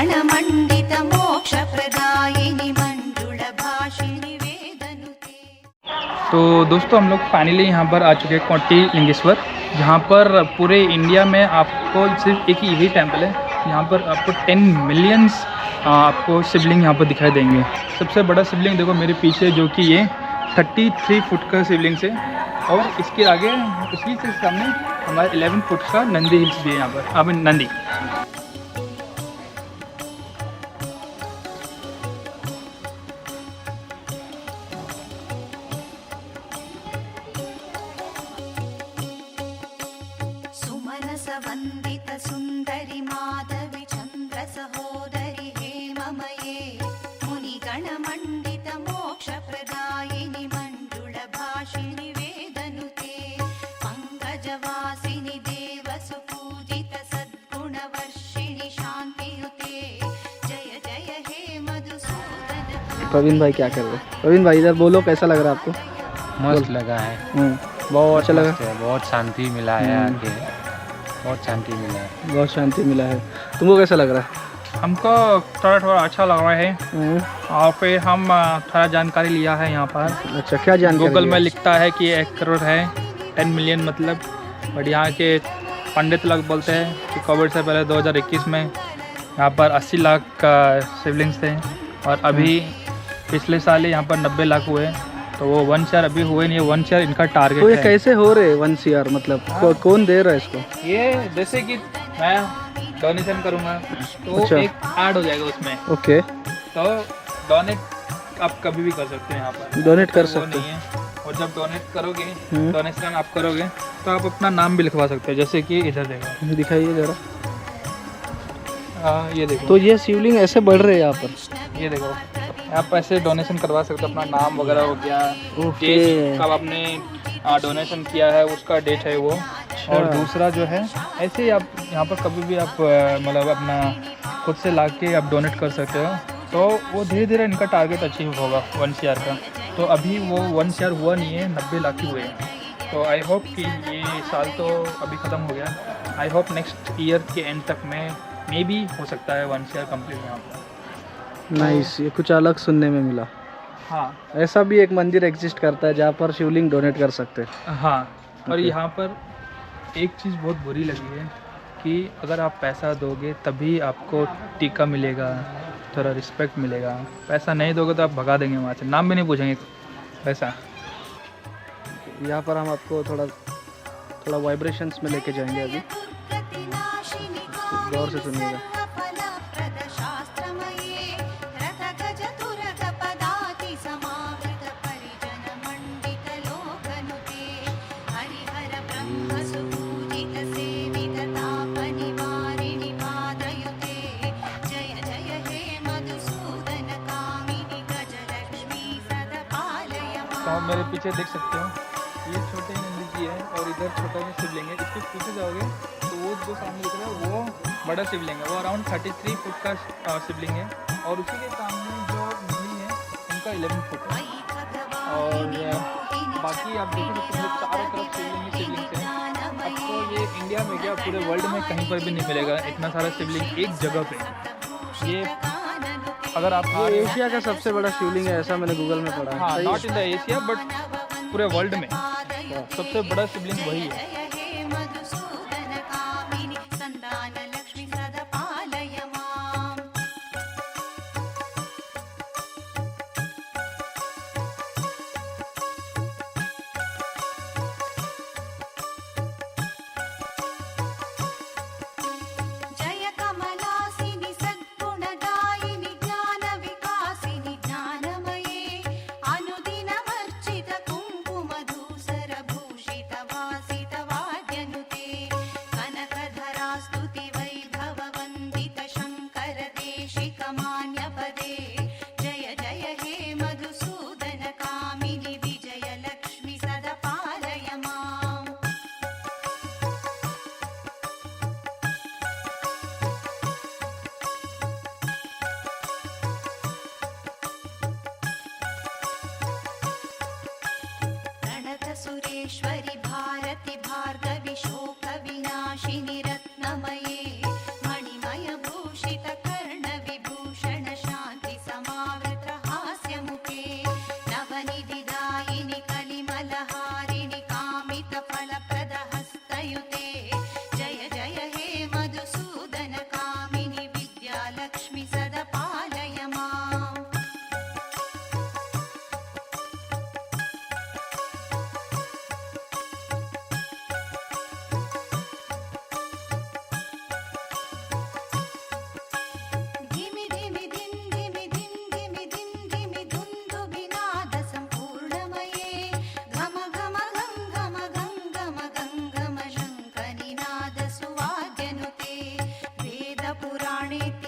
मुनिगणमण्डित मोक्षप्रदायिनि मण्डुलभाषिणि वेदनुते। तो दोस्तों हम लोग फाइनली यहाँ पर आ चुके हैं कोटी लिंगेश्वर, जहाँ पर पूरे इंडिया में आपको सिर्फ एक ही यही टेम्पल है। यहाँ पर आपको 10 मिलियंस आपको शिवलिंग यहाँ पर दिखाई देंगे। सबसे बड़ा शिवलिंग देखो मेरे पीछे, जो कि ये 33 फुट का शिवलिंग से, और इसके आगे उसी से सामने हमारे 11 फुट का नंदी हिल्स भी है यहाँ पर, अब नंदी। वंदित सुंदरी माधवी चंद्र सहोदरी हेममये मुनिगणमण्डित मोक्षप्रदायिनि मण्डुलभाषिणि वेदनुते पंकजवासिनि देवसुपूजित सद्गुणवर्षिणि शान्तियुते जय जय हे मधुसूदन। प्रवीण भाई क्या कर रहे हैं? प्रवीण भाई इधर बोलो, कैसा लग रहा है आपको? मस्त लगा है, बहुत अच्छा लगा, बहुत शांति मिला है आके, बहुत शांति मिला है, बहुत शांति मिला है। तुमको कैसा लग रहा है? हमको थोड़ा अच्छा लग रहा है, और फिर हम थोड़ा जानकारी लिया है यहाँ पर। अच्छा, क्या जानकारी? गूगल में लिखता है कि 1 करोड़ है, 10 मिलियन मतलब, बट यहाँ के पंडित लोग बोलते हैं कि कोविड से पहले 2021 में यहाँ पर 80 लाख का शिवलिंग्स थे, और अभी पिछले साल यहाँ पर 90 लाख हुए, तो वो 1 शेयर अभी हुए नहीं है। 1 शेयर इनका टारगेट तो ये है। कैसे हो रहे 1 शेयर, मतलब कौन दे रहा है इसको? ये जैसे कि मैं डोनेशन करूँगा तो अच्छा। एक ऐड हो जाएगा उसमें। ओके, तो डोनेट आप कभी भी कर सकते हैं यहाँ पर, डोनेट कर वो सकते नहीं है। और जब डोनेट करोगे, डोनेशन आप करोगे, तो आप अपना नाम भी लिखवा सकते हैं, जैसे कि इधर देखो, दिखाइए जरा। ये देखो, तो ये शिवलिंग ऐसे बढ़ रहे हैं यहाँ पर? ये देखो, आप ऐसे डोनेशन करवा सकते हो, अपना नाम वगैरह हो गया, ओके। डेट कब आपने डोनेशन किया है उसका डेट है वो, और दूसरा जो है ऐसे ही आप यहाँ पर कभी भी आप मतलब अपना खुद से ला के आप डोनेट कर सकते हो। तो वो धीरे धीरे इनका टारगेट अचीव होगा 1 शेयर का। तो अभी वो 1 शेयर हुआ नहीं है, 90 लाख ही हुए हैं। तो आई होप कि ये साल तो अभी ख़त्म हो गया, आई होप नेक्स्ट ईयर के एंड तक में मे बी हो सकता है 1 शेयर कम्प्लीट यहाँ पर। नाइस, ये कुछ अलग सुनने में मिला। हाँ, ऐसा भी एक मंदिर एग्जिस्ट करता है जहाँ पर शिवलिंग डोनेट कर सकते हैं। हाँ। और Okay. यहाँ पर एक चीज़ बहुत बुरी लगी है कि अगर आप पैसा दोगे तभी आपको टीका मिलेगा, थोड़ा रिस्पेक्ट मिलेगा। पैसा नहीं दोगे तो आप भगा देंगे वहाँ से, नाम भी नहीं पूछेंगे पैसा। यहाँ पर हम आपको थोड़ा वाइब्रेशंस में लेके जाएंगे अभी, गौर से सुनिएगा। तो आप मेरे पीछे देख सकते हो, ये छोटे नंदी जी है और इधर छोटा सा शिवलिंग है। इसके पीछे जाओगे तो वो जो सामने दिख रहा है वो बड़ा शिवलिंग है, वो अराउंड 33 फुट का शिवलिंग है, और उसी के सामने जो नंदी है उनका 11 फुट है। और बाकी आप देख सकते हो चारों तरफ शिवलिंग है। आपको ये इंडिया में क्या पूरे वर्ल्ड में कहीं पर भी नहीं मिलेगा इतना सारा शिवलिंग एक जगह पे। ये अगर आप एशिया का सबसे बड़ा शिवलिंग है, ऐसा मैंने गूगल में पढ़ा है। हाँ, सही नॉट है? इन द एशिया बट पूरे वर्ल्ड में सबसे बड़ा शिवलिंग वही है। जय कमलासिनि सद्गुणदायिनि ज्ञान विकासिनि ज्ञानमये अनुदिनमर्चित कुङ्कुमधूसर भूषित वासित वाद्यनुते कनकधरा स्तुति वैभव वन्दित शङ्कर देशिक मान्यपदे जय जय हे मधुसूदन कामिनि विजय लक्ष्मी सदा पालय माम्। प्रणत सुरेश्वरि भारति भार्गवि शोक विनाशिनि रत्नमये मणिमय भूषित कर्ण प्रणेता